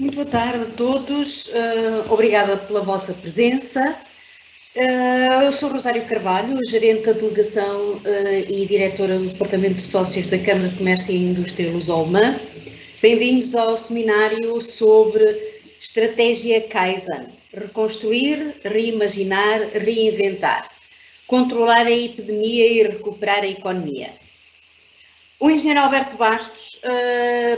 Muito boa tarde a todos, obrigada pela vossa presença. Eu sou Rosário Carvalho, gerente da delegação e diretora do Departamento de Sócios da Câmara de Comércio e Indústria Luso-Alemã. Bem-vindos ao seminário sobre Estratégia Kaizen, reconstruir, reimaginar, reinventar, controlar a epidemia e recuperar a economia. O engenheiro Alberto Bastos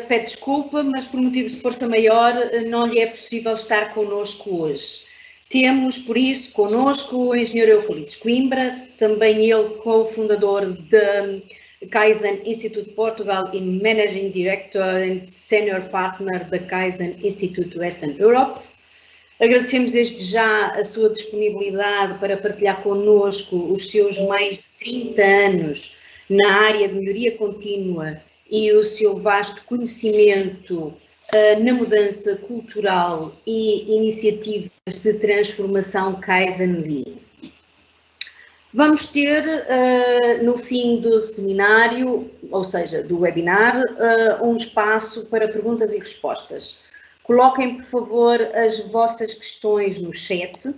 pede desculpa, mas por motivos de força maior não lhe é possível estar connosco hoje. Temos, por isso, connosco o engenheiro Euclides Coimbra, também ele cofundador da Kaizen Institute Portugal e Managing Director and Senior Partner da Kaizen Institute Western Europe. Agradecemos desde já a sua disponibilidade para partilhar connosco os seus mais de 30 anos na área de melhoria contínua e o seu vasto conhecimento na mudança cultural e iniciativas de transformação Kaizen Lean. Vamos ter, no fim do seminário, ou seja, do webinar, um espaço para perguntas e respostas. Coloquem, por favor, as vossas questões no chat.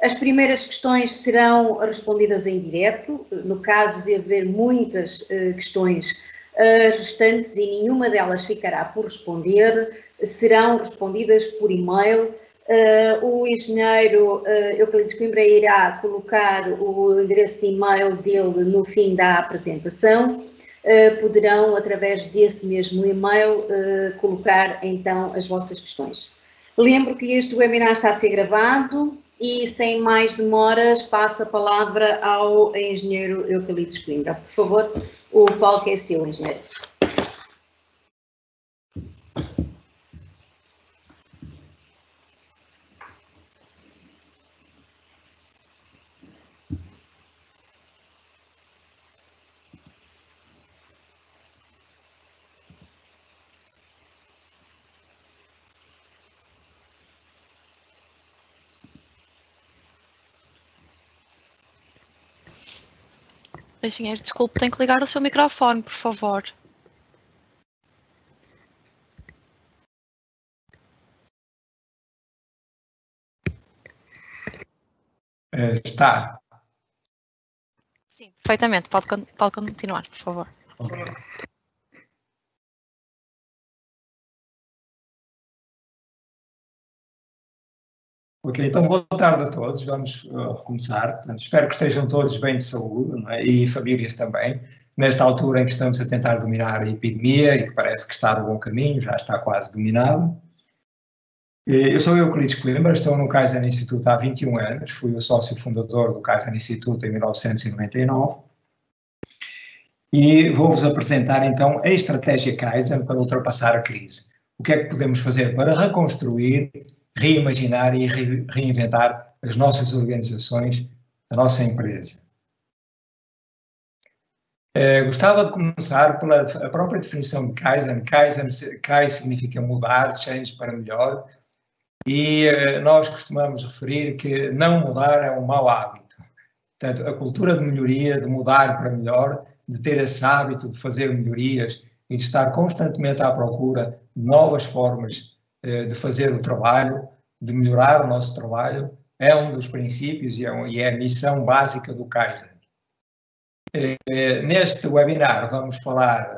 As primeiras questões serão respondidas em direto. No caso de haver muitas questões restantes e nenhuma delas ficará por responder, serão respondidas por e-mail. O engenheiro Euclides Coimbra irá colocar o endereço de e-mail dele no fim da apresentação. Poderão, através desse mesmo e-mail, colocar então as vossas questões. Lembro que este webinar está a ser gravado. E, sem mais demoras, passo a palavra ao engenheiro Euclides Coimbra. Por favor, o palco é seu, engenheiro. Engenheiro, desculpe, tem que ligar o seu microfone, por favor. Está. Sim, perfeitamente. Pode continuar, por favor. Okay. Ok, então boa tarde a todos, vamos recomeçar. Portanto, espero que estejam todos bem de saúde, não é? E famílias também, nesta altura em que estamos a tentar dominar a epidemia e que parece que está no bom caminho, já está quase dominado. Eu sou Euclides Coimbra, estou no Kaizen Institute há 21 anos, fui o sócio fundador do Kaizen Institute em 1999 e vou-vos apresentar então a estratégia Kaizen para ultrapassar a crise. O que é que podemos fazer para reconstruir, reimaginar e reinventar as nossas organizações, a nossa empresa. Gostava de começar pela própria definição de Kaizen. Kai significa mudar, change para melhor, e nós costumamos referir que não mudar é um mau hábito. Portanto, a cultura de melhoria, de mudar para melhor, de ter esse hábito de fazer melhorias e de estar constantemente à procura de novas formas de fazer o trabalho, de melhorar o nosso trabalho, é um dos princípios e é a missão básica do Kaizen. Neste webinar vamos falar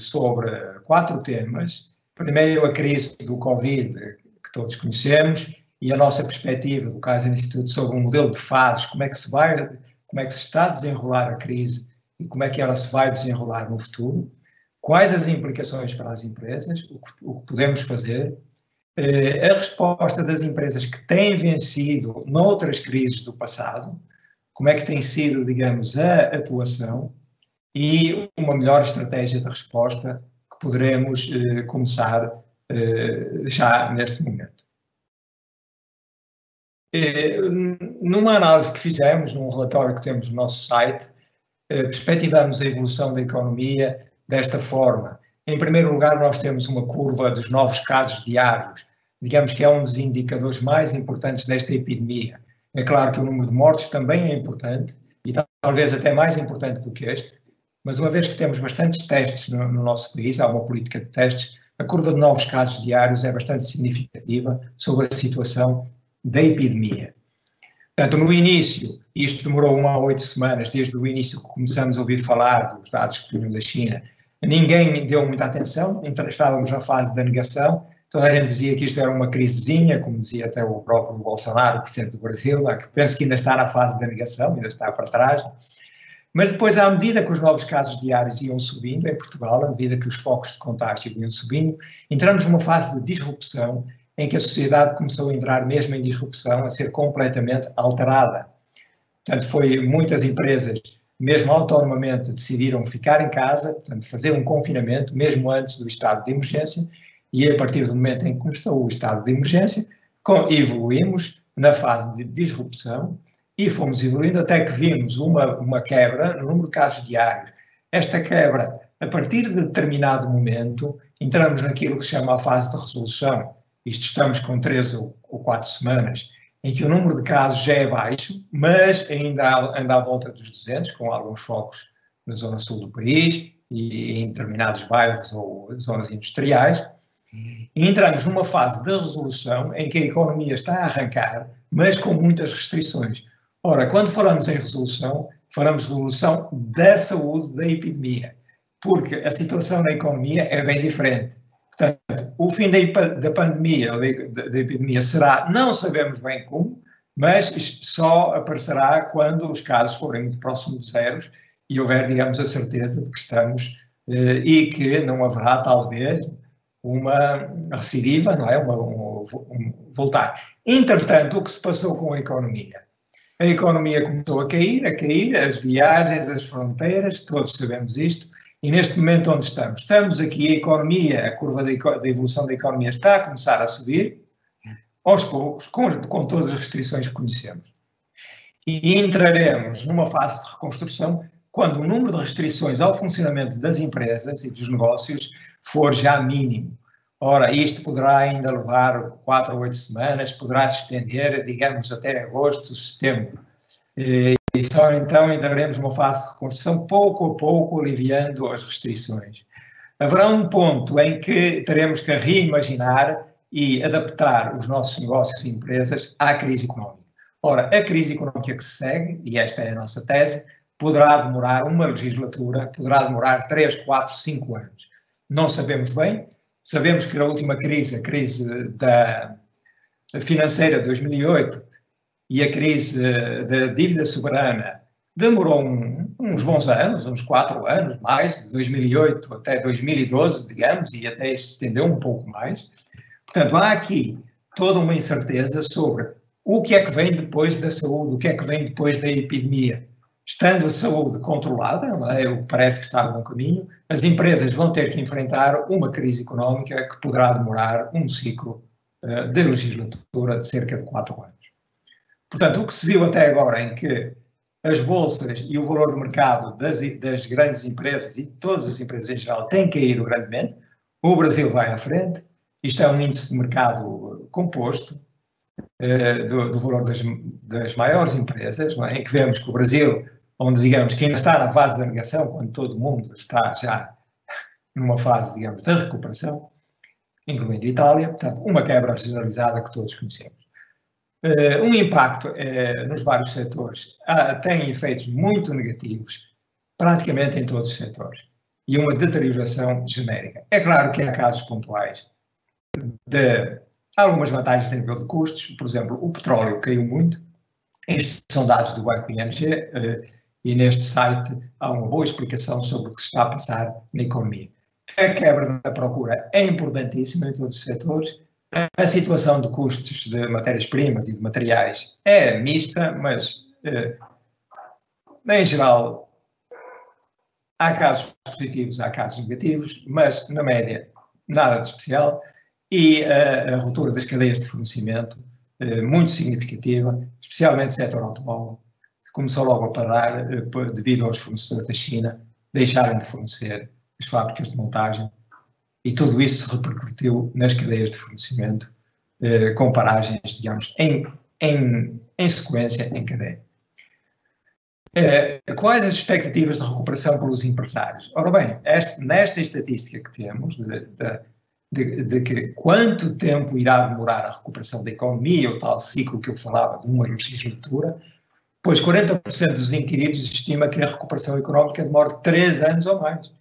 sobre 4 temas. Primeiro, a crise do Covid, que todos conhecemos, e a nossa perspectiva do Kaizen Institute sobre um modelo de fases, como é que se está a desenrolar a crise e como é que ela se vai desenrolar no futuro. Quais as implicações para as empresas, o que podemos fazer, a resposta das empresas que têm vencido noutras crises do passado, como é que tem sido, digamos, a atuação e uma melhor estratégia de resposta que poderemos começar já neste momento. Numa análise que fizemos, num relatório que temos no nosso site, perspectivamos a evolução da economia desta forma. Em primeiro lugar, nós temos uma curva dos novos casos diários, digamos que é um dos indicadores mais importantes desta epidemia. É claro que o número de mortes também é importante, e talvez até mais importante do que este, mas uma vez que temos bastantes testes no nosso país, há uma política de testes a curva de novos casos diários é bastante significativa sobre a situação da epidemia. Portanto, no início, isto demorou 1 a 8 semanas, desde o início que começamos a ouvir falar dos dados que vinham da China. Ninguém deu muita atenção, estávamos na fase da negação, toda a gente dizia que isto era uma crisezinha, como dizia até o próprio Bolsonaro, presidente do Brasil, que penso que ainda está na fase da negação, ainda está para trás. Mas depois, à medida que os novos casos diários iam subindo em Portugal, à medida que os focos de contágio iam subindo, entramos numa fase de disrupção em que a sociedade começou a entrar mesmo em disrupção, a ser completamente alterada. Portanto, muitas empresas, mesmo autonomamente, decidiram ficar em casa, portanto, fazer um confinamento, mesmo antes do estado de emergência, e a partir do momento em que começou o estado de emergência, evoluímos na fase de disrupção e fomos evoluindo até que vimos uma quebra no número de casos diários. Esta quebra, a partir de determinado momento, entramos naquilo que se chama a fase de resolução. Isto estamos com 3 ou 4 semanas, em que o número de casos já é baixo, mas ainda anda à volta dos 200, com alguns focos na zona sul do país e em determinados bairros ou zonas industriais. E entramos numa fase de resolução em que a economia está a arrancar, mas com muitas restrições. Ora, quando falamos em resolução, falamos de resolução da saúde da epidemia, porque a situação da economia é bem diferente. Portanto, o fim da pandemia, ou da epidemia, será, não sabemos bem como, mas só aparecerá quando os casos forem muito próximos de zeros e houver, digamos, a certeza de que estamos e que não haverá, talvez, uma recidiva, não é? Voltar. Entretanto, o que se passou com a economia? A economia começou a cair, as viagens, as fronteiras, todos sabemos isto. E neste momento onde estamos? Estamos aqui, a economia, a curva da evolução da economia está a começar a subir, aos poucos, com todas as restrições que conhecemos. E entraremos numa fase de reconstrução quando o número de restrições ao funcionamento das empresas e dos negócios for já mínimo. Ora, isto poderá ainda levar 4 ou 8 semanas, poderá se estender, digamos, até agosto, setembro. E só então entraremos numa fase de reconstrução, pouco a pouco, aliviando as restrições. Haverá um ponto em que teremos que reimaginar e adaptar os nossos negócios e empresas à crise económica. Ora, a crise económica que se segue, e esta é a nossa tese, poderá demorar uma legislatura, poderá demorar 3, 4, 5 anos. Não sabemos bem, sabemos que a última crise, a crise financeira de 2008 e a crise da dívida soberana, demorou uns bons anos, uns 4 anos mais, de 2008 até 2012, digamos, e até se estendeu um pouco mais. Portanto, há aqui toda uma incerteza sobre o que é que vem depois da saúde, o que é que vem depois da epidemia. Estando a saúde controlada, não é? O que parece que está no bom caminho, as empresas vão ter que enfrentar uma crise económica que poderá demorar um ciclo de legislatura de cerca de 4 anos. Portanto, o que se viu até agora em que as bolsas e o valor de mercado das grandes empresas e de todas as empresas em geral têm caído grandemente, o Brasil vai à frente, isto é um índice de mercado composto do valor das maiores empresas, não é? Em que vemos que o Brasil, onde digamos que ainda está na fase da negação, quando todo mundo está já numa fase, digamos, da recuperação, incluindo a Itália, portanto, uma quebra generalizada que todos conhecemos. Um impacto nos vários setores tem efeitos muito negativos, praticamente em todos os setores, e uma deterioração genérica. É claro que há casos pontuais de algumas vantagens em nível de custos, por exemplo, o petróleo caiu muito, estes são dados do Banco ING, e neste site há uma boa explicação sobre o que se está a passar na economia. A quebra da procura é importantíssima em todos os setores. A situação de custos de matérias-primas e de materiais é mista, mas, em geral, há casos positivos, há casos negativos, mas, na média, nada de especial. E a ruptura das cadeias de fornecimento, muito significativa, especialmente no setor automóvel, que começou logo a parar devido aos fornecedores da China deixarem de fornecer as fábricas de montagem. E tudo isso se repercutiu nas cadeias de fornecimento, com paragens, digamos, em sequência, em cadeia. Quais as expectativas de recuperação pelos empresários? Ora bem, nesta estatística que temos, de que quanto tempo irá demorar a recuperação da economia, o tal ciclo que eu falava de uma legislatura, pois 40% dos inquiridos estima que a recuperação económica demora 3 anos ou mais.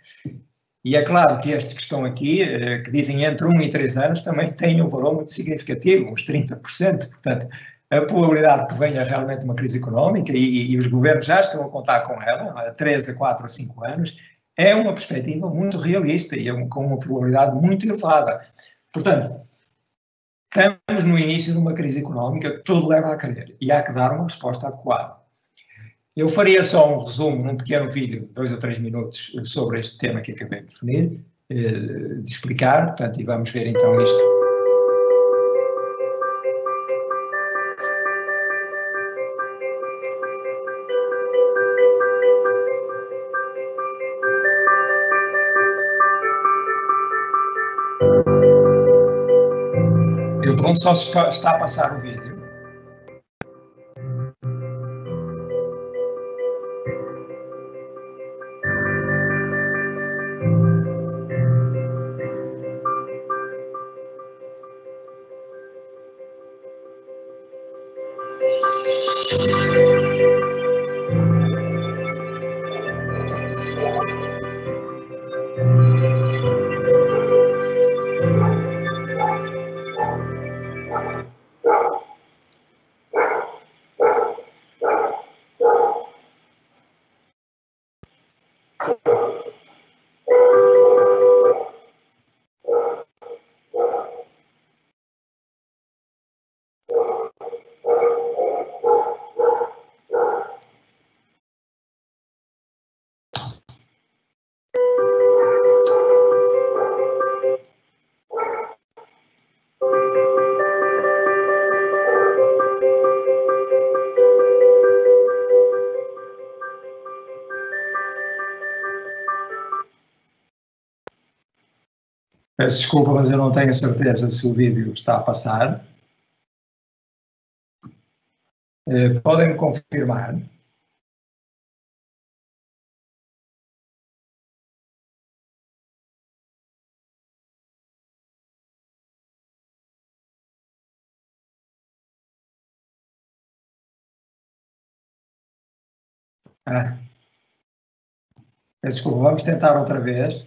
E é claro que estes que estão aqui, que dizem entre 1 e 3 anos, também têm um valor muito significativo, uns 30%. Portanto, a probabilidade de que venha realmente uma crise económica, e os governos já estão a contar com ela, a 3, a 4, a 5 anos, é uma perspectiva muito realista e com uma probabilidade muito elevada. Portanto, estamos no início de uma crise económica que tudo leva a crer e há que dar uma resposta adequada. Eu faria só um resumo num pequeno vídeo de 2 ou 3 minutos sobre este tema que acabei de definir, de explicar, portanto, e vamos ver então isto. Eu pergunto só se está a passar o vídeo. Peço desculpa, mas eu não tenho certeza se o vídeo está a passar. Podem-me confirmar? Peço desculpa, vamos tentar outra vez.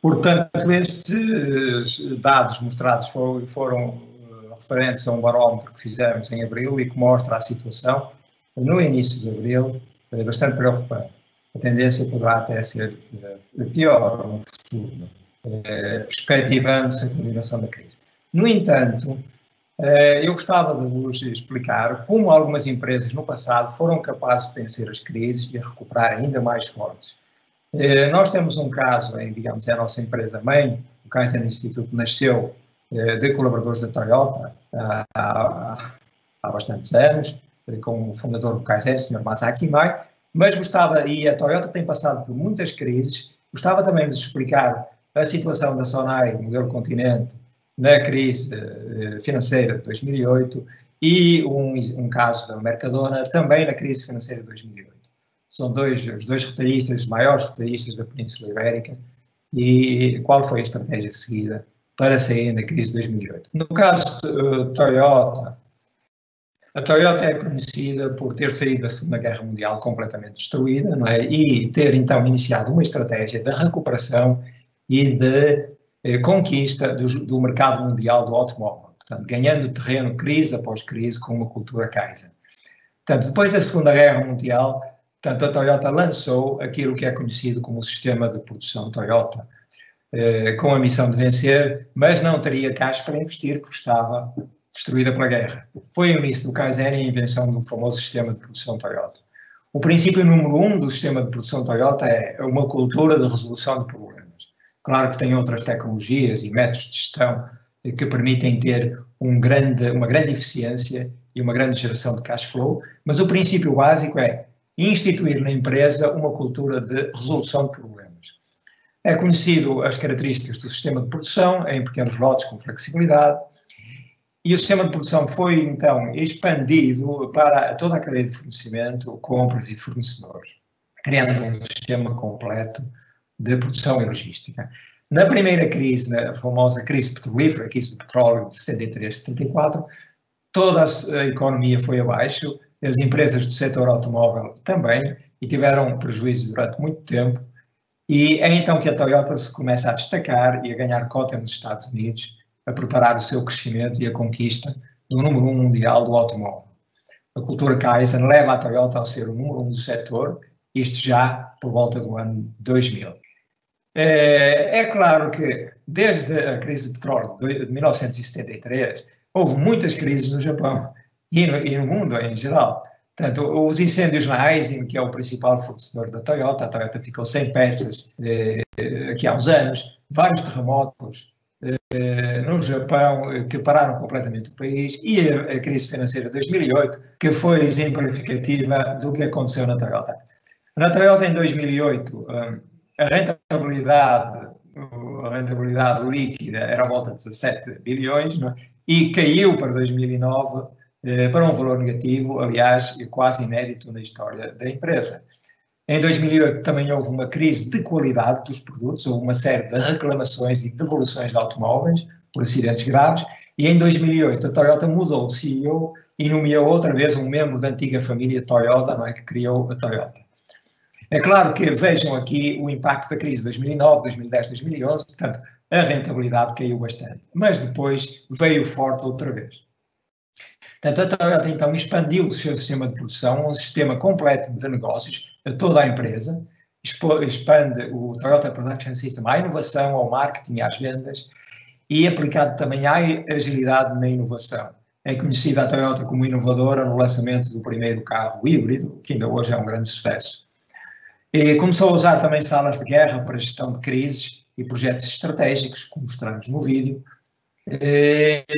Portanto, estes dados mostrados foram referentes a um barómetro que fizemos em abril e que mostra a situação no início de abril bastante preocupante. A tendência poderá até ser pior no futuro, perspectivando-se a continuação da crise. No entanto, eu gostava de vos explicar como algumas empresas no passado foram capazes de vencer as crises e a recuperar ainda mais fortes. Nós temos um caso, digamos, é a nossa empresa-mãe, o Kaizen Institute nasceu de colaboradores da Toyota há bastantes anos, com o fundador do Kaizen, o Sr. Masaki Imai, mas gostava, e a Toyota tem passado por muitas crises, gostava também de explicar a situação da Sonai, modelo Continente, na crise financeira de 2008 e um caso da Mercadona também na crise financeira de 2008. São os dois retalhistas, os maiores retalhistas da Península Ibérica, e qual foi a estratégia seguida para saírem da crise de 2008. No caso Toyota, a Toyota é conhecida por ter saído da Segunda Guerra Mundial completamente destruída, não é? E ter então iniciado uma estratégia de recuperação e de conquista do mercado mundial do automóvel, portanto, ganhando terreno crise após crise com uma cultura Kaizen. Portanto, depois da Segunda Guerra Mundial, portanto, a Toyota lançou aquilo que é conhecido como o sistema de produção Toyota, com a missão de vencer, mas não teria caixa para investir porque estava destruída pela guerra. Foi o início do Kaizen e a invenção do famoso sistema de produção Toyota. O princípio número 1 do sistema de produção Toyota é uma cultura de resolução de problemas. Claro que tem outras tecnologias e métodos de gestão que permitem ter uma grande eficiência e uma grande geração de cash flow, mas o princípio básico é instituir na empresa uma cultura de resolução de problemas. É conhecido as características do sistema de produção em pequenos lotes com flexibilidade, e o sistema de produção foi então expandido para toda a cadeia de fornecimento, compras e fornecedores, criando um sistema completo de produção e logística. Na primeira crise, na famosa crise petrolífera, a crise do petróleo de 73, 74, toda a economia foi abaixo, as empresas do setor automóvel também, e tiveram prejuízo durante muito tempo, e é então que a Toyota se começa a destacar e a ganhar cota nos Estados Unidos, a preparar o seu crescimento e a conquista do número 1 mundial do automóvel. A cultura Kaizen leva a Toyota a ser o número 1 do setor, isto já por volta do ano 2000. É claro que desde a crise do petróleo de 1973, houve muitas crises no Japão e no mundo em geral. Portanto, os incêndios na Aisin, que é o principal fornecedor da Toyota, a Toyota ficou sem peças aqui há uns anos, vários terremotos no Japão que pararam completamente o país, e a crise financeira de 2008, que foi exemplificativa do que aconteceu na Toyota. Na Toyota, em 2008, a rentabilidade líquida era à volta de 17 bilhões, não é? E caiu para 2009 para um valor negativo, aliás, quase inédito na história da empresa. Em 2008 também houve uma crise de qualidade dos produtos, houve uma série de reclamações e devoluções de automóveis por acidentes graves, e em 2008 a Toyota mudou de CEO e nomeou outra vez um membro da antiga família Toyota, não é, que criou a Toyota. É claro que vejam aqui o impacto da crise de 2009, 2010, 2011, portanto, a rentabilidade caiu bastante, mas depois veio forte outra vez. Portanto, a Toyota então expandiu o seu sistema de produção, um sistema completo de negócios a toda a empresa, expande o Toyota Production System à inovação, ao marketing e às vendas, e aplicado também à agilidade na inovação. É conhecida a Toyota como inovadora no lançamento do primeiro carro híbrido, que ainda hoje é um grande sucesso. E começou a usar também salas de guerra para gestão de crises e projetos estratégicos, como mostramos no vídeo,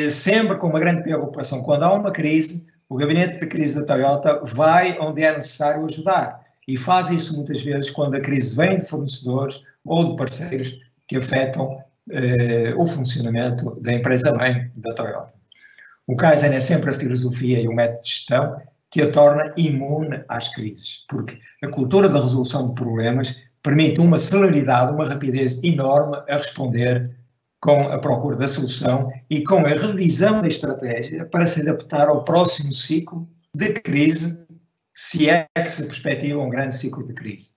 sempre com uma grande preocupação. Quando há uma crise, o gabinete de crise da Toyota vai onde é necessário ajudar, e faz isso muitas vezes quando a crise vem de fornecedores ou de parceiros que afetam o funcionamento da empresa-mãe da Toyota. O Kaizen é sempre a filosofia e o método de gestão que a torna imune às crises, porque a cultura da resolução de problemas permite uma celeridade, uma rapidez enorme a responder com a procura da solução e com a revisão da estratégia para se adaptar ao próximo ciclo de crise, se é que se perspectiva um grande ciclo de crise.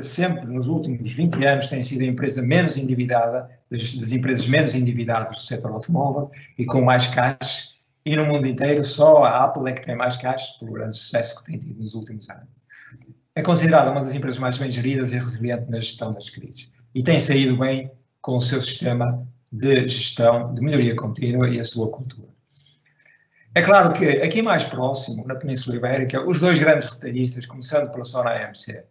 sempre nos últimos 20 anos tem sido a empresa menos endividada, das empresas menos endividadas do setor automóvel e com mais caixa, e no mundo inteiro só a Apple é que tem mais caixa pelo grande sucesso que tem tido nos últimos anos. É considerada uma das empresas mais bem geridas e resiliente na gestão das crises e tem saído bem com o seu sistema de gestão, de melhoria contínua e a sua cultura. É claro que aqui mais próximo, na Península Ibérica, os dois grandes retalhistas, começando pela Sonae MC.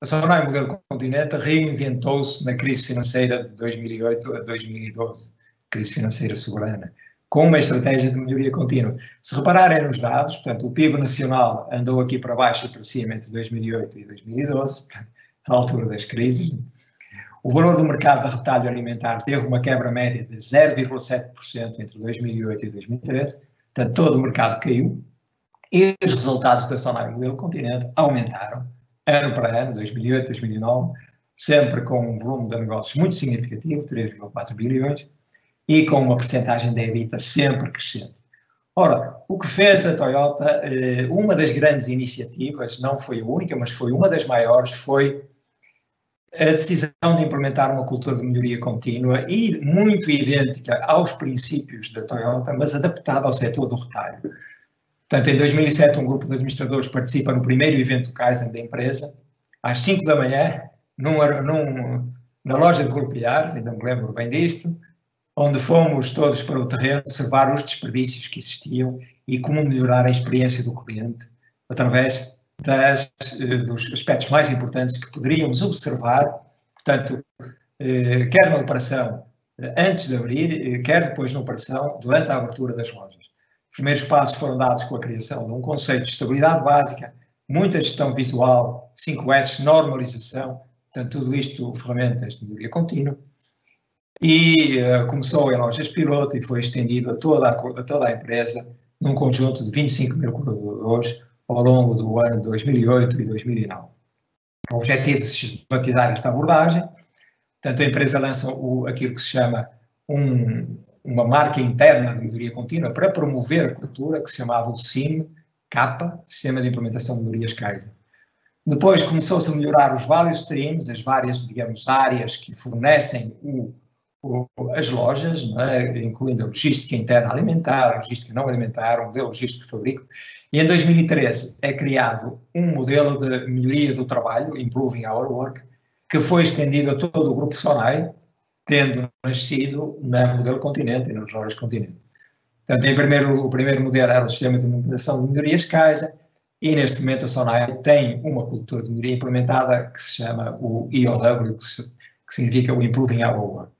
A Sonae Modelo Continente reinventou-se na crise financeira de 2008 a 2012, crise financeira soberana, com uma estratégia de melhoria contínua. Se repararem nos dados, portanto, o PIB nacional andou aqui para baixo e para cima entre 2008 e 2012, portanto, à altura das crises. O valor do mercado de retalho alimentar teve uma quebra média de 0,7% entre 2008 e 2013, portanto, todo o mercado caiu e os resultados da Sonae Modelo Continente aumentaram, ano para ano, 2008, 2009, sempre com um volume de negócios muito significativo, 3,4 bilhões, e com uma percentagem de EBITDA sempre crescente. Ora, o que fez a Toyota, uma das grandes iniciativas, não foi a única, mas foi uma das maiores, foi a decisão de implementar uma cultura de melhoria contínua e muito idêntica aos princípios da Toyota, mas adaptada ao setor do retalho. Portanto, em 2007, um grupo de administradores participa no primeiro evento Kaizen da empresa, às 5 da manhã, na loja de Golpeares, ainda me lembro bem disto, onde fomos todos para o terreno observar os desperdícios que existiam e como melhorar a experiência do cliente através dos aspectos mais importantes que poderíamos observar, portanto, quer na operação antes de abrir, quer depois na operação durante a abertura das lojas. Os primeiros passos foram dados com a criação de um conceito de estabilidade básica, muita gestão visual, 5S, normalização, portanto, tudo isto ferramentas de melhoria contínua. E começou em lojas piloto e foi estendido a toda a empresa num conjunto de 25 mil colaboradores ao longo do ano de 2008 e 2009. O objetivo de sistematizar esta abordagem, portanto, a empresa lança aquilo que se chama uma marca interna de melhoria contínua para promover a cultura, que se chamava o SIM, CAPA, Sistema de Implementação de Melhorias Kaizen. Depois começou-se a melhorar os value streams, as várias, digamos, áreas que fornecem as lojas, incluindo a logística interna alimentar, a logística não alimentar, o modelo logístico de fabrico. E em 2013 é criado um modelo de melhoria do trabalho, Improving Our Work, que foi estendido a todo o grupo Sonae, tendo nascido na Modelo Continente e nas lojas Continente. Portanto, o primeiro modelo era o sistema de implementação de melhorias Kaizen, e neste momento a Sonae tem uma cultura de melhoria implementada que se chama o IOW, que significa o Improving Our Work.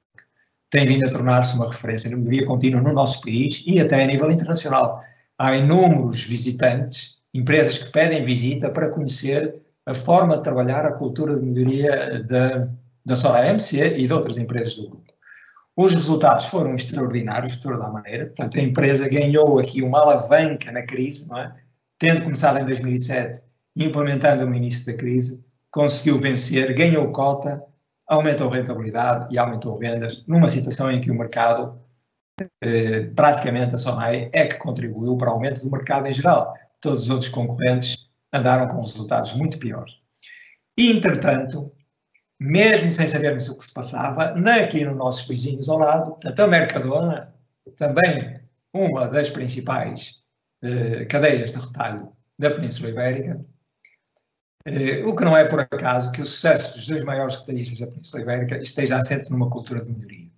Tem vindo a tornar-se uma referência de melhoria contínua no nosso país e até a nível internacional. Há inúmeros visitantes, empresas que pedem visita para conhecer a forma de trabalhar a cultura de melhoria da Sonae MC e de outras empresas do grupo. Os resultados foram extraordinários de toda a maneira, portanto a empresa ganhou aqui uma alavanca na crise, não é? Tendo começado em 2007 e implementando no início da crise, conseguiu vencer, ganhou cota, aumentou rentabilidade e aumentou vendas numa situação em que o mercado, praticamente a Sonae é que contribuiu para o aumento do mercado em geral. Todos os outros concorrentes andaram com resultados muito piores. E, entretanto, mesmo sem sabermos o que se passava, aqui nos nossos vizinhos ao lado, portanto, a Mercadona, também uma das principais cadeias de retalho da Península Ibérica, o que não é por acaso que o sucesso dos dois maiores retalhistas da Península Ibérica esteja assente numa cultura de melhoria.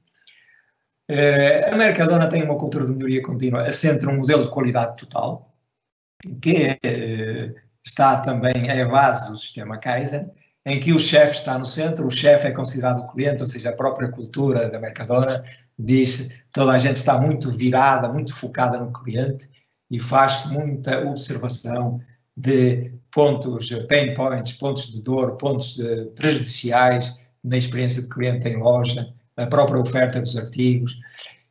A Mercadona tem uma cultura de melhoria contínua assente num modelo de qualidade total, que está também à base do sistema Kaizen, em que o chefe está no centro, o chefe é considerado o cliente, ou seja, a própria cultura da Mercadona diz toda a gente está muito virada, muito focada no cliente e faz-se muita observação de pontos, pain points, pontos de dor, pontos prejudiciais na experiência de cliente em loja, a própria oferta dos artigos.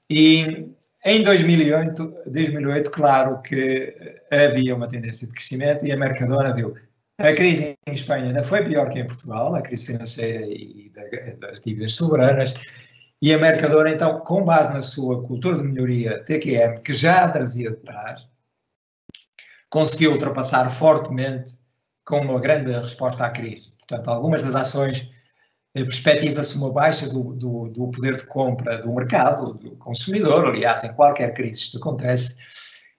E em 2008, claro que havia uma tendência de crescimento e a Mercadona viu. A crise em Espanha ainda foi pior que em Portugal, a crise financeira e das dívidas soberanas, e a Mercadona, então, com base na sua cultura de melhoria TQM, que já trazia de trás, conseguiu ultrapassar fortemente com uma grande resposta à crise. Portanto, algumas das ações perspectiva-se uma baixa do poder de compra do mercado, do consumidor. Aliás, em qualquer crise isto acontece.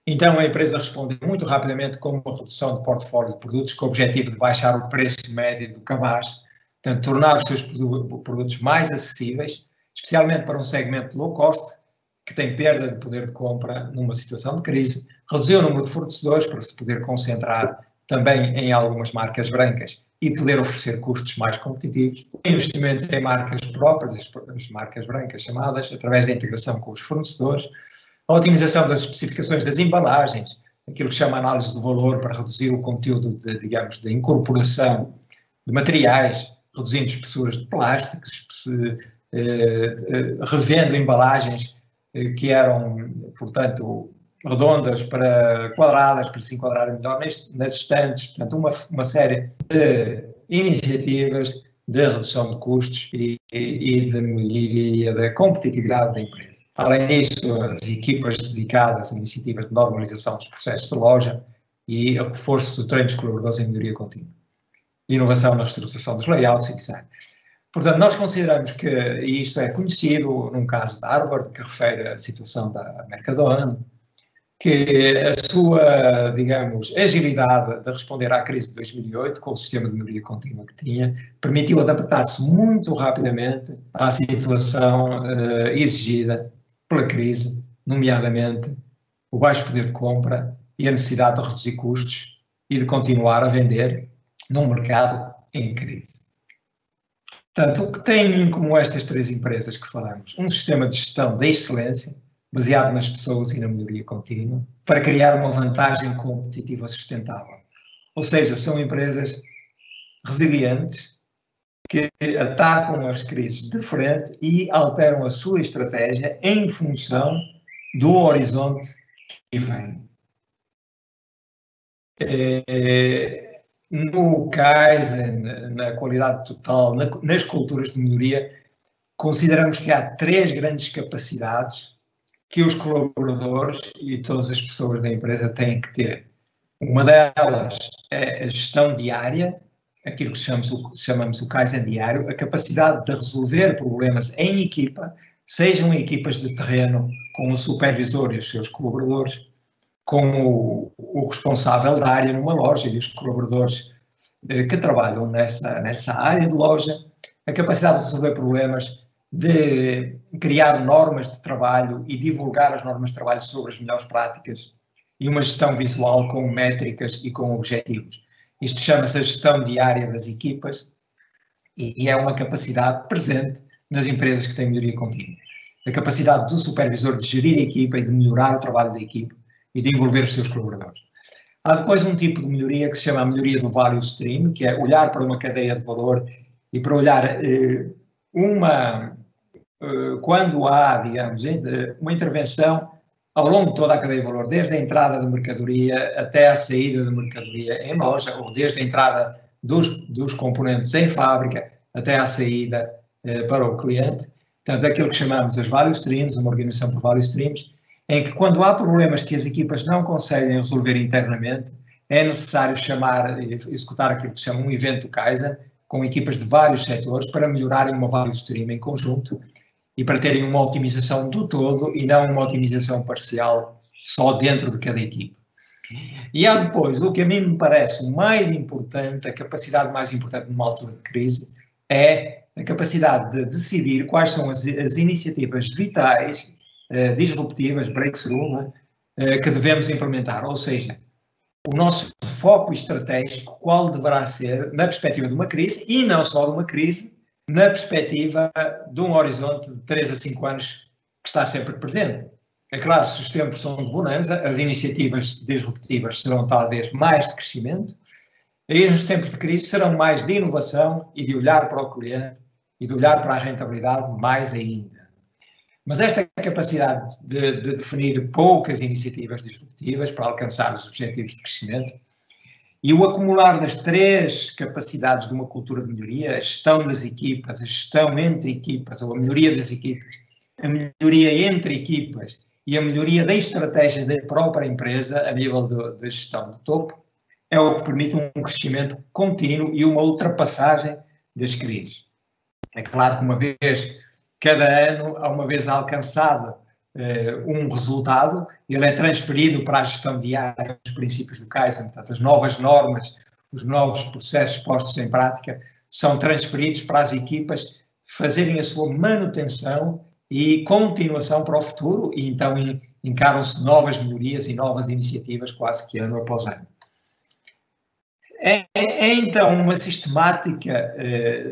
Então a empresa respondeu muito rapidamente com uma redução de portfólio de produtos com o objetivo de baixar o preço médio do cabaz, portanto, tornar os seus produtos mais acessíveis, especialmente para um segmento low cost, que tem perda de poder de compra numa situação de crise, reduzir o número de fornecedores para se poder concentrar também em algumas marcas brancas e poder oferecer custos mais competitivos, investimento em marcas próprias, as marcas brancas chamadas, através da integração com os fornecedores, a otimização das especificações das embalagens, aquilo que chama análise do valor para reduzir o conteúdo de incorporação de materiais, reduzindo espessuras de plásticos, revendo embalagens que eram, portanto, redondas para quadradas, para se enquadrarem melhor nas estantes. Portanto, uma série de iniciativas de redução de custos e de melhoria da competitividade da empresa. Além disso, as equipas dedicadas a iniciativas de normalização dos processos de loja e a reforço do treino dos colaboradores em melhoria contínua. Inovação na reestruturação dos layouts e design. Portanto, nós consideramos que, e isto é conhecido num caso da Harvard, que refere à situação da Mercadona, que a sua, digamos, agilidade de responder à crise de 2008, com o sistema de melhoria contínua que tinha, permitiu adaptar-se muito rapidamente à situação exigida pela crise, nomeadamente o baixo poder de compra e a necessidade de reduzir custos e de continuar a vender num mercado em crise. Portanto, o que têm em comum estas três empresas que falamos? Um sistema de gestão da excelência, baseado nas pessoas e na melhoria contínua, para criar uma vantagem competitiva sustentável. Ou seja, são empresas resilientes, que atacam as crises de frente e alteram a sua estratégia em função do horizonte que vem. No Kaizen, na qualidade total, nas culturas de melhoria, consideramos que há três grandes capacidades que os colaboradores e todas as pessoas da empresa têm que ter. Uma delas é a gestão diária, aquilo que chamamos o Kaizen diário, a capacidade de resolver problemas em equipa, sejam equipas de terreno com o supervisor e os seus colaboradores, com o responsável da área numa loja e os colaboradores que trabalham nessa área de loja, a capacidade de resolver problemas, de criar normas de trabalho e divulgar as normas de trabalho sobre as melhores práticas e uma gestão visual com métricas e com objetivos. Isto chama-se a gestão diária das equipas e é uma capacidade presente nas empresas que têm melhoria contínua. A capacidade do supervisor de gerir a equipa e de melhorar o trabalho da equipa e de envolver os seus colaboradores. Há depois um tipo de melhoria que se chama a melhoria do value stream, que é olhar para uma cadeia de valor e para olhar quando há, digamos, uma intervenção ao longo de toda a cadeia de valor, desde a entrada da mercadoria até a saída da mercadoria em loja, ou desde a entrada dos componentes em fábrica até a saída para o cliente. Portanto, aquilo que chamamos as value streams, uma organização por value streams, em que quando há problemas que as equipas não conseguem resolver internamente, é necessário executar aquilo que se chama um evento Kaizen, com equipas de vários setores para melhorarem uma value stream em conjunto e para terem uma otimização do todo e não uma otimização parcial só dentro de cada equipe. E há depois, o que a mim me parece o mais importante, a capacidade mais importante numa altura de crise, é a capacidade de decidir quais são as iniciativas vitais, disruptivas, breakthrough, que devemos implementar. Ou seja, o nosso foco estratégico, qual deverá ser na perspectiva de uma crise, e não só de uma crise, na perspectiva de um horizonte de 3 a 5 anos que está sempre presente. É claro, se os tempos são de bonança, as iniciativas disruptivas serão talvez mais de crescimento, e os tempos de crise serão mais de inovação e de olhar para o cliente e de olhar para a rentabilidade mais ainda. Mas esta capacidade de definir poucas iniciativas disruptivas para alcançar os objetivos de crescimento e o acumular das três capacidades de uma cultura de melhoria, a gestão das equipas, a gestão entre equipas, ou a melhoria das equipas, a melhoria entre equipas e a melhoria da estratégia da própria empresa a nível da gestão do topo, é o que permite um crescimento contínuo e uma ultrapassagem das crises. É claro que cada ano, uma vez alcançado um resultado, ele é transferido para a gestão diária, os princípios do Kaizen, portanto, as novas normas, os novos processos postos em prática, são transferidos para as equipas fazerem a sua manutenção e continuação para o futuro, e então encaram-se novas melhorias e novas iniciativas quase que ano após ano. É então uma sistemática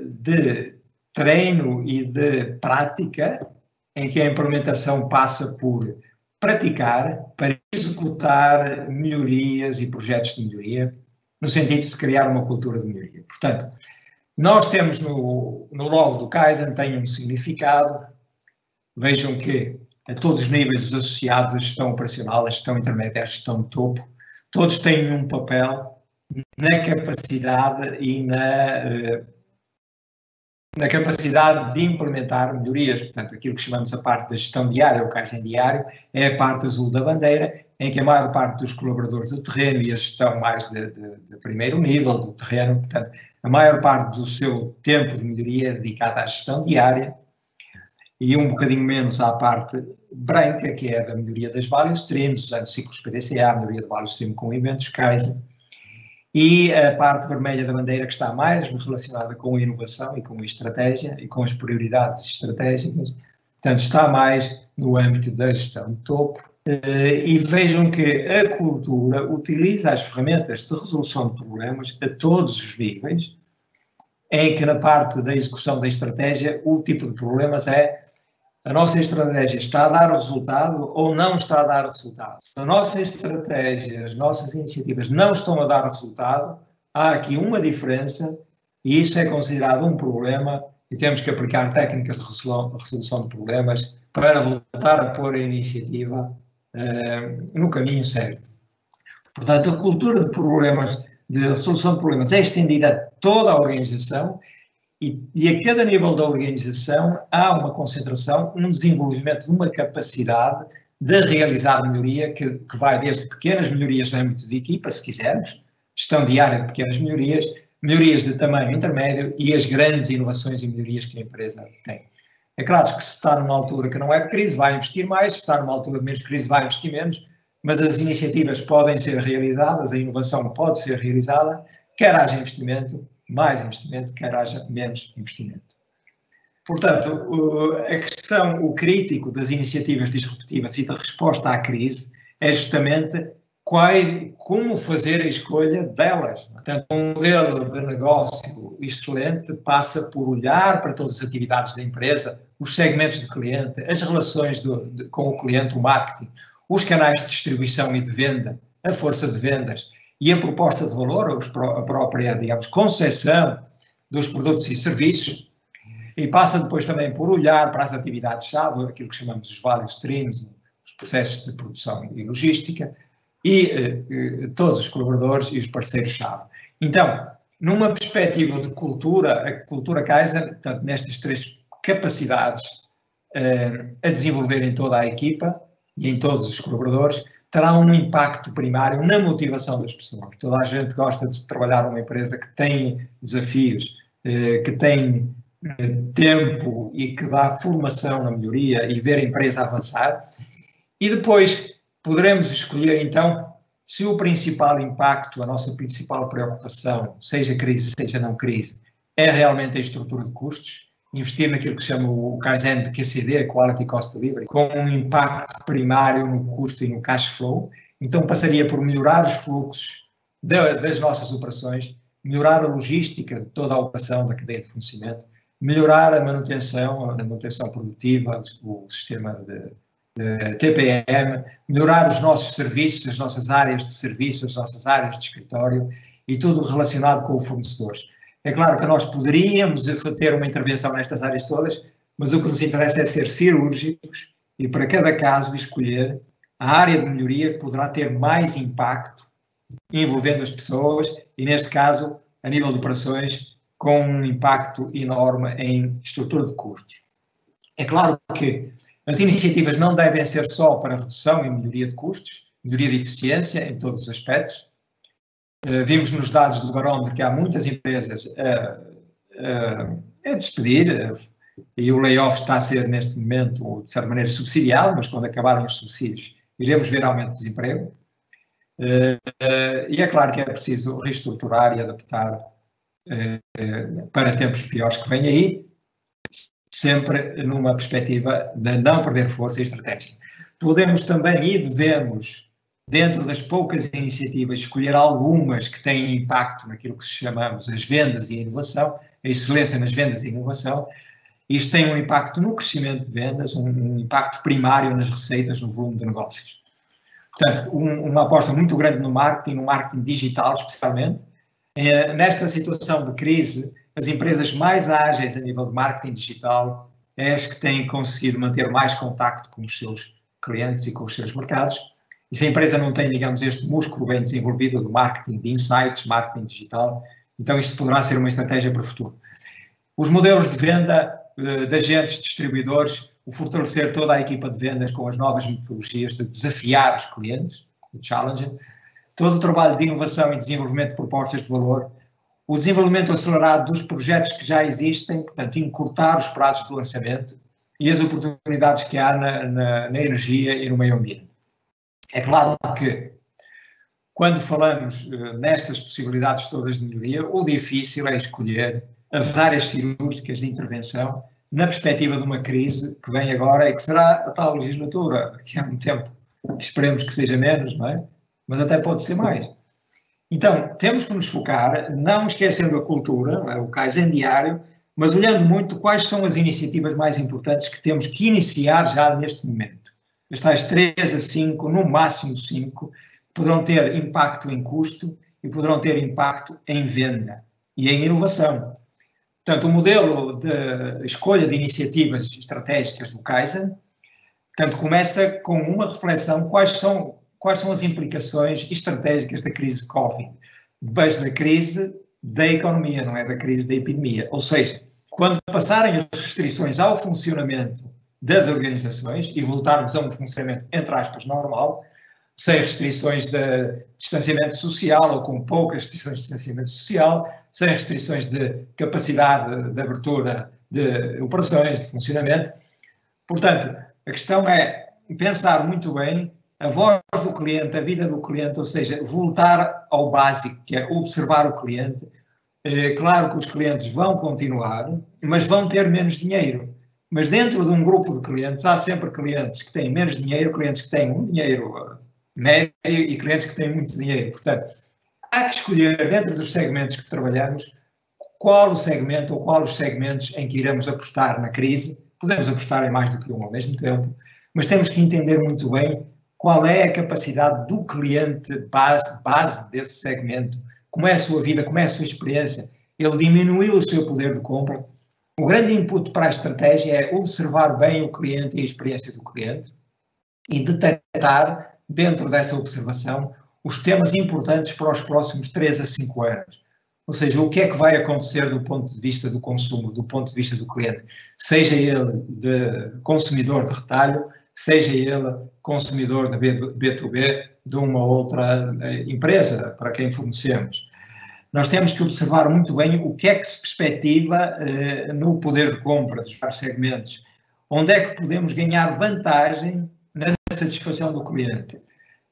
de treino e de prática em que a implementação passa por praticar para executar melhorias e projetos de melhoria, no sentido de se criar uma cultura de melhoria. Portanto, nós temos no logo do Kaizen, tem um significado. Vejam que a todos os níveis os associados à gestão operacional, à gestão intermédia, à gestão de topo, todos têm um papel na capacidade e na capacidade de implementar melhorias. Portanto, aquilo que chamamos a parte da gestão diária, o Kaizen diário, é a parte azul da bandeira, em que a maior parte dos colaboradores do terreno e a gestão mais de primeiro nível do terreno, portanto, a maior parte do seu tempo de melhoria é dedicada à gestão diária e um bocadinho menos à parte branca, que é a da melhoria das value streams, usando ciclos PDCA, a melhoria de value stream com eventos Kaizen, e a parte vermelha da bandeira, que está mais relacionada com a inovação e com a estratégia e com as prioridades estratégicas, portanto, está mais no âmbito da gestão de topo. E vejam que a cultura utiliza as ferramentas de resolução de problemas a todos os níveis, em que na parte da execução da estratégia o tipo de problemas é: a nossa estratégia está a dar resultado ou não está a dar resultado? Se a nossa estratégia, as nossas iniciativas não estão a dar resultado, há aqui uma diferença e isso é considerado um problema e temos que aplicar técnicas de resolução de problemas para voltar a pôr a iniciativa no caminho certo. Portanto, a cultura de problemas, de resolução de problemas, é estendida a toda a organização e a cada nível da organização há uma concentração, um desenvolvimento de uma capacidade de realizar melhoria que vai desde pequenas melhorias no âmbito de equipa, se quisermos, gestão diária de pequenas melhorias, melhorias de tamanho intermédio e as grandes inovações e melhorias que a empresa tem. É claro que se está numa altura que não é de crise, vai investir mais, se está numa altura de menos crise, vai investir menos, mas as iniciativas podem ser realizadas, a inovação pode ser realizada, quer haja investimento, mais investimento, quer haja menos investimento. Portanto, a questão, o crítico das iniciativas disruptivas e da resposta à crise é justamente como fazer a escolha delas. Portanto, um modelo de negócio excelente passa por olhar para todas as atividades da empresa, os segmentos de cliente, as relações com o cliente, o marketing, os canais de distribuição e de venda, a força de vendas e a proposta de valor, a própria, digamos, concepção dos produtos e serviços, e passa depois também por olhar para as atividades-chave, aquilo que chamamos os value streams, os processos de produção e logística, e todos os colaboradores e os parceiros-chave. Então, numa perspectiva de cultura, a cultura Kaizen, portanto, nestas três capacidades a desenvolver em toda a equipa e em todos os colaboradores, terá um impacto primário na motivação das pessoas. Toda a gente gosta de trabalhar numa empresa que tem desafios, que tem tempo e que dá formação na melhoria e ver a empresa avançar. E depois poderemos escolher, então, se o principal impacto, a nossa principal preocupação, seja crise, seja não crise, é realmente a estrutura de custos, investir naquilo que se chama o Kaizen de QCD, Quality Cost Delivery, com um impacto primário no custo e no cash flow. Então passaria por melhorar os fluxos das nossas operações, melhorar a logística de toda a operação da cadeia de fornecimento, melhorar a manutenção produtiva, o sistema de TPM, melhorar os nossos serviços, as nossas áreas de serviço, as nossas áreas de escritório e tudo relacionado com os fornecedores. É claro que nós poderíamos ter uma intervenção nestas áreas todas, mas o que nos interessa é ser cirúrgicos e para cada caso escolher a área de melhoria que poderá ter mais impacto envolvendo as pessoas e, neste caso, a nível de operações, com um impacto enorme em estrutura de custos. É claro que as iniciativas não devem ser só para redução e melhoria de custos, melhoria de eficiência em todos os aspectos, Vimos nos dados do barómetro que há muitas empresas a despedir, e o layoff está a ser, neste momento, de certa maneira, subsidiado, mas quando acabarem os subsídios, iremos ver aumento de desemprego. E é claro que é preciso reestruturar e adaptar para tempos piores que vêm aí, sempre numa perspectiva de não perder força e estratégia. Podemos também e devemos, dentro das poucas iniciativas, escolher algumas que têm impacto naquilo que chamamos as vendas e a inovação, a excelência nas vendas e inovação. Isto tem um impacto no crescimento de vendas, um impacto primário nas receitas, no volume de negócios. Portanto, uma aposta muito grande no marketing digital especialmente. Nesta situação de crise, as empresas mais ágeis a nível de marketing digital é as que têm conseguido manter mais contacto com os seus clientes e com os seus mercados. E se a empresa não tem, digamos, este músculo bem desenvolvido do marketing de insights, marketing digital, então isto poderá ser uma estratégia para o futuro. Os modelos de venda de agentes, distribuidores, o fortalecer toda a equipa de vendas com as novas metodologias de desafiar os clientes, o challenging, todo o trabalho de inovação e desenvolvimento de propostas de valor, o desenvolvimento acelerado dos projetos que já existem, portanto, encurtar os prazos de lançamento e as oportunidades que há na energia e no meio ambiente. É claro que, quando falamos nestas possibilidades todas de melhoria, o difícil é escolher as áreas cirúrgicas de intervenção na perspectiva de uma crise que vem agora e que será a tal legislatura, que há muito tempo esperemos que seja menos, não é? Mas até pode ser mais. Então, temos que nos focar, não esquecendo a cultura, o Kaizen diário, mas olhando muito quais são as iniciativas mais importantes que temos que iniciar já neste momento. As tais 3 a 5, no máximo 5, poderão ter impacto em custo e poderão ter impacto em venda e em inovação. Portanto, o modelo de escolha de iniciativas estratégicas do Kaizen, portanto, começa com uma reflexão quais são as implicações estratégicas da crise Covid, debaixo da crise da economia, não é da crise da epidemia. Ou seja, quando passarem as restrições ao funcionamento das organizações e voltarmos a um funcionamento, entre aspas, normal, sem restrições de distanciamento social ou com poucas restrições de distanciamento social, sem restrições de capacidade de abertura de operações, de funcionamento. Portanto, a questão é pensar muito bem a voz do cliente, a vida do cliente, ou seja, voltar ao básico, que é observar o cliente. Claro que os clientes vão continuar, mas vão ter menos dinheiro. Mas dentro de um grupo de clientes, há sempre clientes que têm menos dinheiro, clientes que têm um dinheiro médio e clientes que têm muito dinheiro. Portanto, há que escolher dentro dos segmentos que trabalhamos qual o segmento ou quais os segmentos em que iremos apostar na crise. Podemos apostar em mais do que um ao mesmo tempo, mas temos que entender muito bem qual é a capacidade do cliente base desse segmento, como é a sua vida, como é a sua experiência. Ele diminuiu o seu poder de compra. O grande input para a estratégia é observar bem o cliente e a experiência do cliente e detectar, dentro dessa observação, os temas importantes para os próximos 3 a 5 anos. Ou seja, o que é que vai acontecer do ponto de vista do consumo, do ponto de vista do cliente, seja ele de consumidor de retalho, seja ele consumidor de B2B de uma outra empresa para quem fornecemos. Nós temos que observar muito bem o que é que se perspectiva no poder de compra dos vários segmentos, onde é que podemos ganhar vantagem na satisfação do cliente.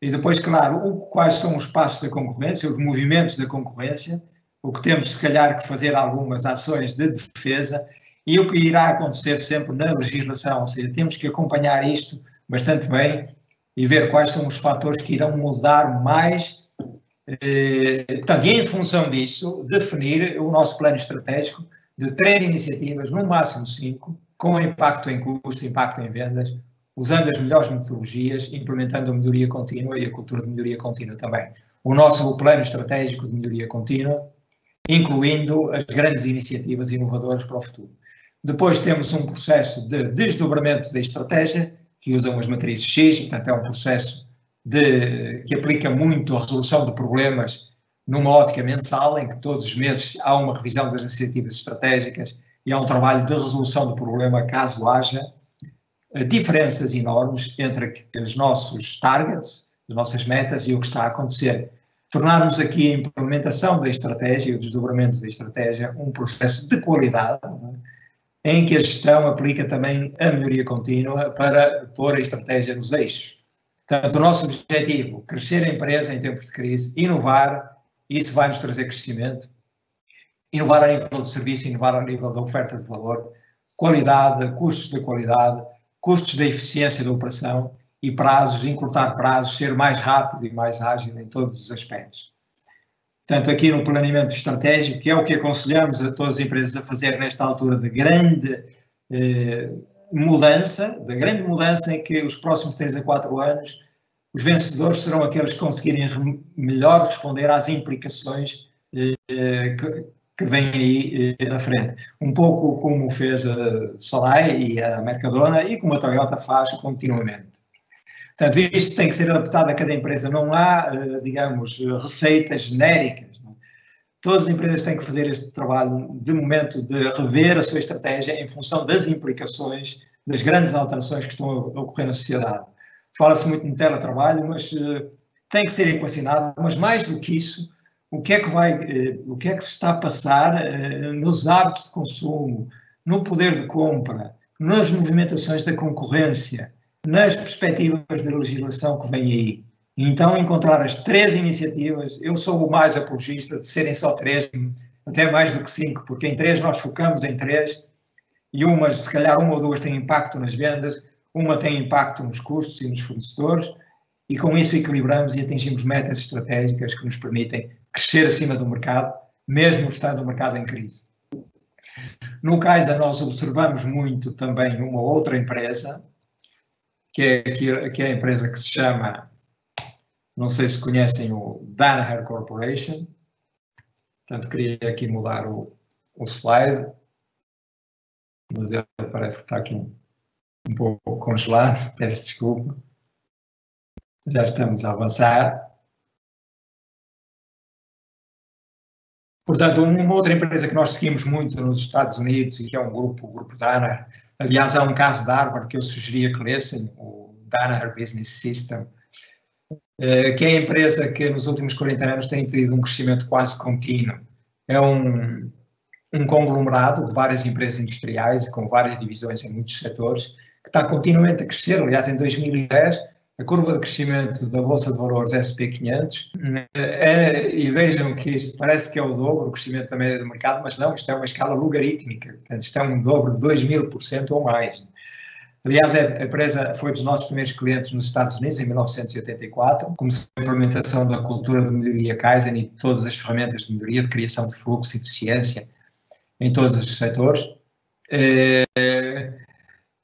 E depois, claro, quais são os passos da concorrência, os movimentos da concorrência, o que temos, se calhar, que fazer algumas ações de defesa e o que irá acontecer sempre na legislação, ou seja, temos que acompanhar isto bastante bem e ver quais são os fatores que irão mudar mais. Portanto, e em função disso, definir o nosso plano estratégico de 3 iniciativas, no máximo 5, com impacto em custo, impacto em vendas, usando as melhores metodologias, implementando a melhoria contínua e a cultura de melhoria contínua também. O nosso plano estratégico de melhoria contínua, incluindo as grandes iniciativas inovadoras para o futuro. Depois temos um processo de desdobramento da estratégia, que usam as matrizes X, portanto é um processo que aplica muito a resolução de problemas numa ótica mensal, em que todos os meses há uma revisão das iniciativas estratégicas e há um trabalho de resolução do problema caso haja diferenças enormes entre os nossos targets, as nossas metas e o que está a acontecer. tornarmos aqui a implementação da estratégia e o desdobramento da estratégia um processo de qualidade, em que a gestão aplica também a melhoria contínua para pôr a estratégia nos eixos. Portanto, o nosso objetivo, crescer a empresa em tempos de crise, inovar, isso vai nos trazer crescimento, inovar a nível de serviço, inovar a nível da oferta de valor, qualidade, custos da qualidade, custos da eficiência da operação e prazos, encurtar prazos, ser mais rápido e mais ágil em todos os aspectos. Portanto, aqui no planeamento estratégico, que é o que aconselhamos a todas as empresas a fazer nesta altura de grande mudança em que os próximos 3 a 4 anos, os vencedores serão aqueles que conseguirem melhor responder às implicações que vêm aí na frente. Um pouco como fez a Solai e a Mercadona e como a Toyota faz continuamente. Portanto, isto tem que ser adaptado a cada empresa. Não há, digamos, receitas genéricas. Não? Todas as empresas têm que fazer este trabalho, de momento, de rever a sua estratégia em função das implicações, das grandes alterações que estão a ocorrer na sociedade. Fala-se muito no teletrabalho, mas tem que ser equacionado. Mas mais do que isso, o que é que se está a passar nos hábitos de consumo, no poder de compra, nas movimentações da concorrência, nas perspectivas de legislação que vem aí. Então, encontrar as 3 iniciativas, eu sou o mais apologista de serem só 3, até mais do que 5, porque em 3 nós focamos em 3 e umas, se calhar 1 ou 2 têm impacto nas vendas, uma tem impacto nos custos e nos fornecedores, e com isso equilibramos e atingimos metas estratégicas que nos permitem crescer acima do mercado, mesmo estando o mercado em crise. No Kaizen, nós observamos muito também uma outra empresa, que é a empresa que se chama, não sei se conhecem, o Danaher Corporation. Portanto, queria aqui mudar o slide, mas ele parece que está aqui um pouco congelado, peço desculpa. Já estamos a avançar. Portanto, uma outra empresa que nós seguimos muito nos Estados Unidos e que é o grupo Danaher, aliás, há um caso de Harvard que eu sugeria que lessem, o Danaher Business System, que é a empresa que nos últimos 40 anos tem tido um crescimento quase contínuo. É um conglomerado de várias empresas industriais com várias divisões em muitos setores, que está continuamente a crescer. Aliás, em 2010, a curva de crescimento da Bolsa de Valores SP500, e vejam que isto parece que é o dobro, o crescimento da média do mercado, mas não, isto é uma escala logarítmica, portanto, isto é um dobro de 2000% ou mais. Aliás, a empresa foi dos nossos primeiros clientes nos Estados Unidos em 1984, começou a implementação da cultura de melhoria Kaizen e todas as ferramentas de melhoria, de criação de fluxo e eficiência em todos os setores.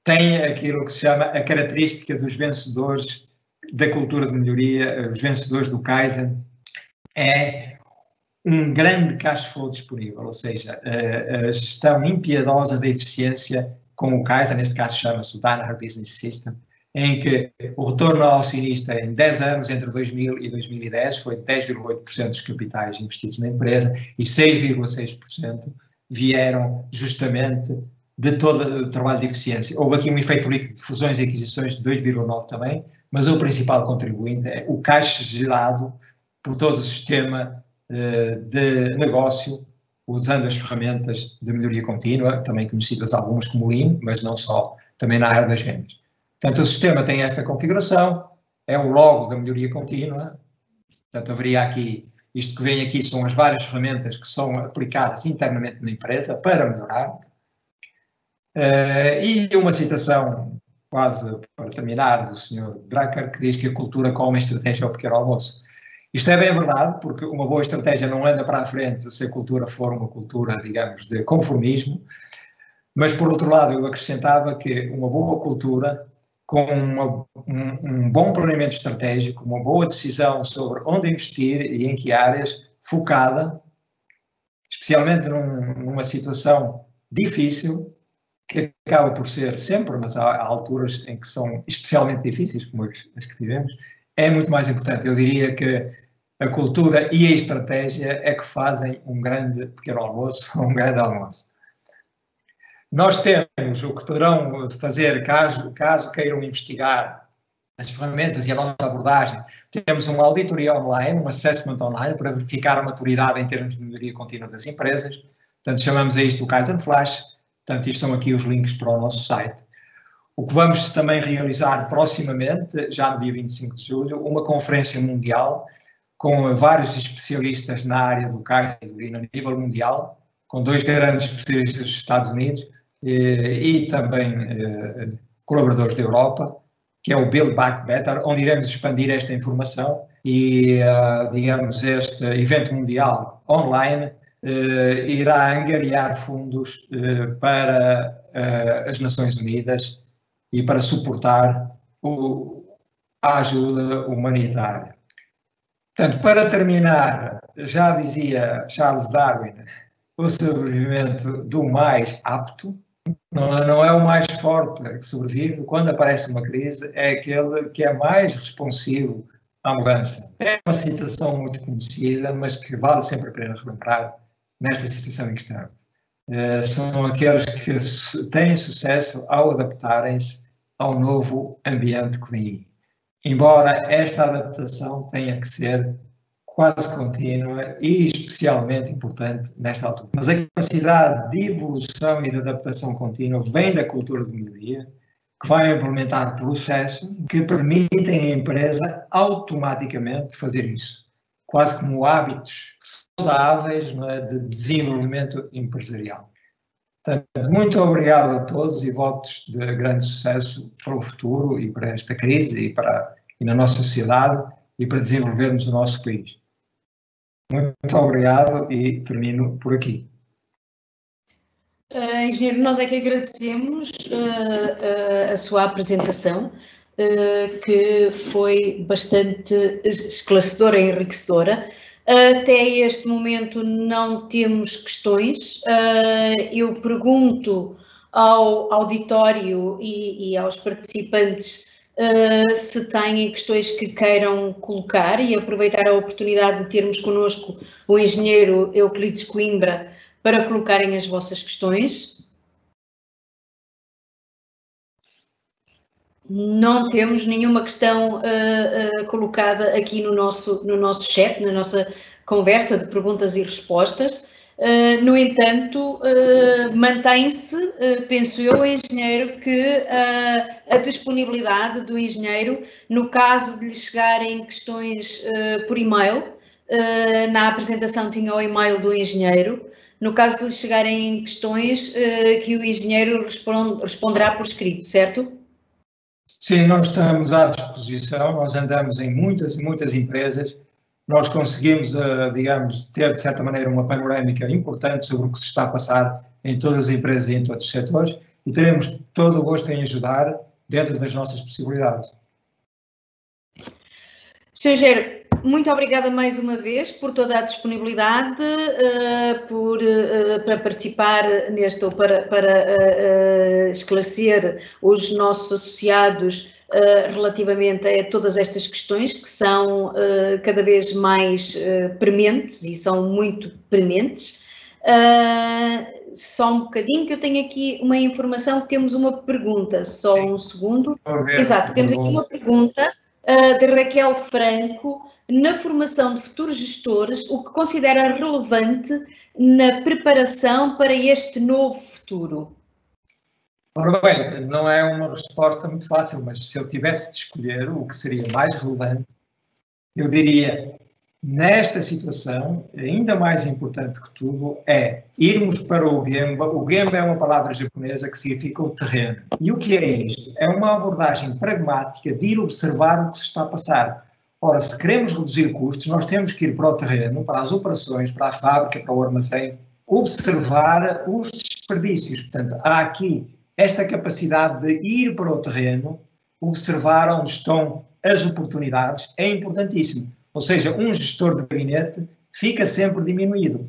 Tem aquilo que se chama a característica dos vencedores da cultura de melhoria, os vencedores do Kaizen, é um grande cash flow disponível, ou seja, a gestão impiedosa da eficiência com o Kaizen, neste caso chama-se o Danaher Business System, em que o retorno ao acionista em 10 anos, entre 2000 e 2010, foi 10,8% dos capitais investidos na empresa e 6,6% vieram justamente de todo o trabalho de eficiência. Houve aqui um efeito líquido de fusões e aquisições de 2,9 também, mas o principal contribuinte é o caixa gerado por todo o sistema de negócio, usando as ferramentas de melhoria contínua, também conhecidas algumas como Lean, mas não só, também na área das vendas. Portanto, o sistema tem esta configuração, é o logo da melhoria contínua, portanto, haveria aqui, isto que vem aqui são as várias ferramentas que são aplicadas internamente na empresa para melhorar. E uma citação, quase para terminar, do Sr. Drucker, que diz que a cultura come a estratégia ao pequeno almoço. Isto é bem verdade, porque uma boa estratégia não anda para a frente se a cultura for uma cultura, digamos, de conformismo, mas, por outro lado, eu acrescentava que uma boa cultura, com um bom planeamento estratégico, uma boa decisão sobre onde investir e em que áreas, focada, especialmente numa situação difícil, que acaba por ser sempre, mas há alturas em que são especialmente difíceis, como as que tivemos, é muito mais importante. Eu diria que a cultura e a estratégia é que fazem um grande pequeno almoço ou um grande almoço. Nós temos o que poderão fazer caso queiram investigar as ferramentas e a nossa abordagem. Temos uma auditoria online, um assessment online, para verificar a maturidade em termos de melhoria contínua das empresas. Portanto, chamamos a isto o Kaizen Flash. Portanto, estão aqui os links para o nosso site. O que vamos também realizar proximamente, já no dia 25 de julho, uma conferência mundial com vários especialistas na área do Kaizen a nível mundial, com 2 grandes especialistas dos Estados Unidos e também colaboradores da Europa, que é o Build Back Better, onde iremos expandir esta informação e, digamos, este evento mundial online irá angariar fundos para as Nações Unidas e para suportar a ajuda humanitária. Portanto, para terminar, já dizia Charles Darwin, o sobrevivimento do mais apto, não é o mais forte que sobrevive. Quando aparece uma crise, é aquele que é mais responsivo à mudança. É uma citação muito conhecida, mas que vale sempre a pena relembrar nesta situação em que estamos. São aqueles que têm sucesso ao adaptarem-se ao novo ambiente que vem aí. Embora esta adaptação tenha que ser quase contínua e especialmente importante nesta altura. Mas a capacidade de evolução e de adaptação contínua vem da cultura de melhoria, que vai implementar processos que permitem à empresa automaticamente fazer isso, quase como hábitos saudáveis, não é, de desenvolvimento empresarial. Portanto, muito obrigado a todos e votos de grande sucesso para o futuro e para esta crise e na nossa sociedade e para desenvolvermos o nosso país. Muito obrigado e termino por aqui. Engenheiro, nós é que agradecemos a sua apresentação, que foi bastante esclarecedora e enriquecedora. Até este momento não temos questões. Eu pergunto ao auditório e aos participantes se têm questões que queiram colocar e aproveitar a oportunidade de termos connosco o engenheiro Euclides Coimbra para colocarem as vossas questões. Não temos nenhuma questão colocada aqui no nosso chat, na nossa conversa de perguntas e respostas. No entanto, mantém-se, penso eu, engenheiro, que a disponibilidade do engenheiro, no caso de lhe chegarem questões por e-mail, na apresentação tinha o e-mail do engenheiro, no caso de lhe chegarem questões, que o engenheiro responderá por escrito, certo? Sim, nós estamos à disposição, nós andamos em muitas e muitas empresas, nós conseguimos, digamos, ter de certa maneira uma panorâmica importante sobre o que se está a passar em todas as empresas e em todos os setores e teremos todo o gosto em ajudar dentro das nossas possibilidades. Sr. Engenheiro, muito obrigada mais uma vez por toda a disponibilidade, para participar neste, ou para esclarecer os nossos associados relativamente a todas estas questões que são cada vez mais prementes e são muito prementes. Só um bocadinho que eu tenho aqui uma informação, temos uma pergunta, só sim. Um segundo. Exato, temos aqui uma pergunta de Raquel Franco. Na formação de futuros gestores, o que considera relevante na preparação para este novo futuro? Ora bem, não é uma resposta muito fácil, mas se eu tivesse de escolher o que seria mais relevante, eu diria, nesta situação, ainda mais importante que tudo, é irmos para o Gemba. O Gemba é uma palavra japonesa que significa o terreno. E o que é isto? É uma abordagem pragmática de ir observar o que se está a passar. Ora, se queremos reduzir custos, nós temos que ir para o terreno, para as operações, para a fábrica, para o armazém, observar os desperdícios. Portanto, há aqui esta capacidade de ir para o terreno, observar onde estão as oportunidades, é importantíssimo. Ou seja, um gestor de gabinete fica sempre diminuído.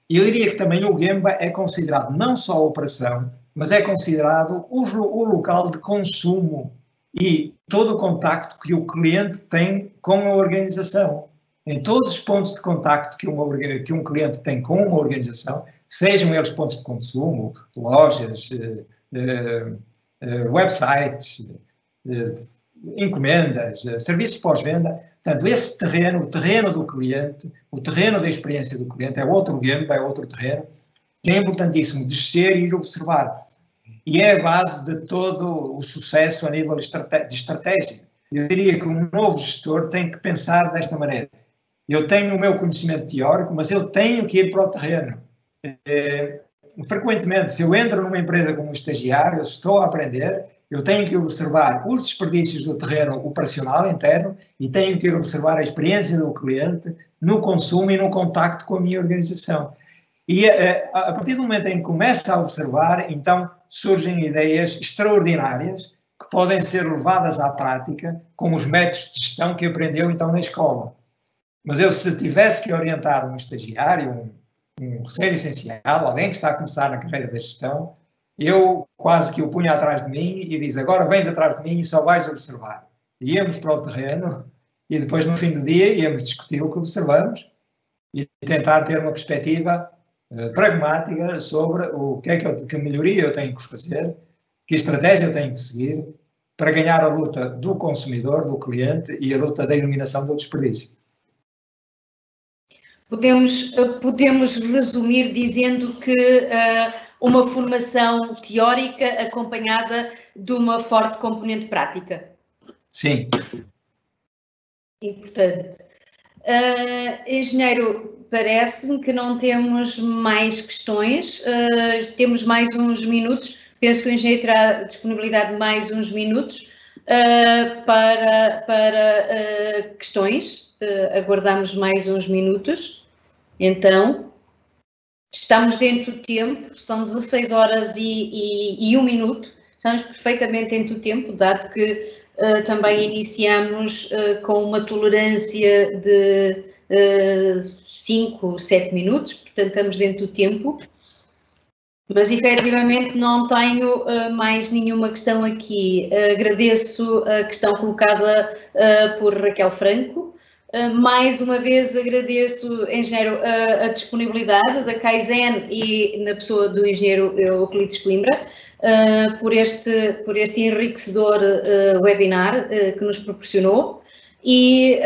E eu diria que também o Gemba é considerado não só a operação, mas é considerado o local de consumo e todo o contacto que o cliente tem com a organização. Em todos os pontos de contacto que um cliente tem com uma organização, sejam eles pontos de consumo, lojas, websites, encomendas, serviços pós-venda. Portanto, esse terreno, o terreno do cliente, o terreno da experiência do cliente, é outro game, é outro terreno, que é importantíssimo descer e ir observar. E é a base de todo o sucesso a nível de estratégia. Eu diria que um novo gestor tem que pensar desta maneira. Eu tenho o meu conhecimento teórico, mas eu tenho que ir para o terreno. Frequentemente, se eu entro numa empresa como estagiário, eu estou a aprender, eu tenho que observar os desperdícios do terreno operacional interno e tenho que observar a experiência do cliente no consumo e no contacto com a minha organização. E a partir do momento em que começa a observar, então surgem ideias extraordinárias que podem ser levadas à prática com os métodos de gestão que aprendeu então na escola. Mas eu, se tivesse que orientar um estagiário, um recém-licenciado, alguém que está a começar na carreira da gestão, eu quase que o punha atrás de mim e diz, agora vens atrás de mim e só vais observar. Íamos para o terreno e depois no fim do dia íamos discutir o que observamos e tentar ter uma perspectiva pragmática sobre o que é que melhoria eu tenho que fazer, que estratégia eu tenho que seguir para ganhar a luta do consumidor, do cliente e a luta da eliminação do desperdício. Podemos resumir dizendo que uma formação teórica acompanhada de uma forte componente prática. Sim. Importante. Engenheiro, parece-me que não temos mais questões, temos mais uns minutos, penso que o engenheiro terá disponibilidade de mais uns minutos para questões, aguardamos mais uns minutos. Então, estamos dentro do tempo, são 16 horas e 1 minuto, estamos perfeitamente dentro do tempo, dado que também iniciamos com uma tolerância de 5, 7 minutos, portanto estamos dentro do tempo, mas efetivamente não tenho mais nenhuma questão aqui. Agradeço a questão colocada por Raquel Franco. Mais uma vez agradeço, engenheiro, a disponibilidade da Kaizen e na pessoa do engenheiro Euclides Coimbra por este enriquecedor webinar que nos proporcionou e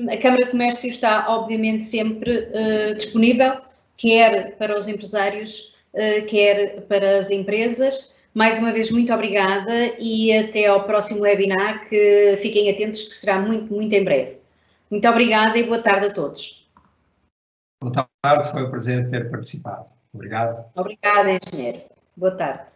a Câmara de Comércio está obviamente sempre disponível, quer para os empresários, quer para as empresas. Mais uma vez, muito obrigada e até ao próximo webinar, que fiquem atentos que será muito, muito em breve. Muito obrigada e boa tarde a todos. Boa tarde, foi um prazer ter participado. Obrigado. Obrigada, engenheiro. Boa tarde.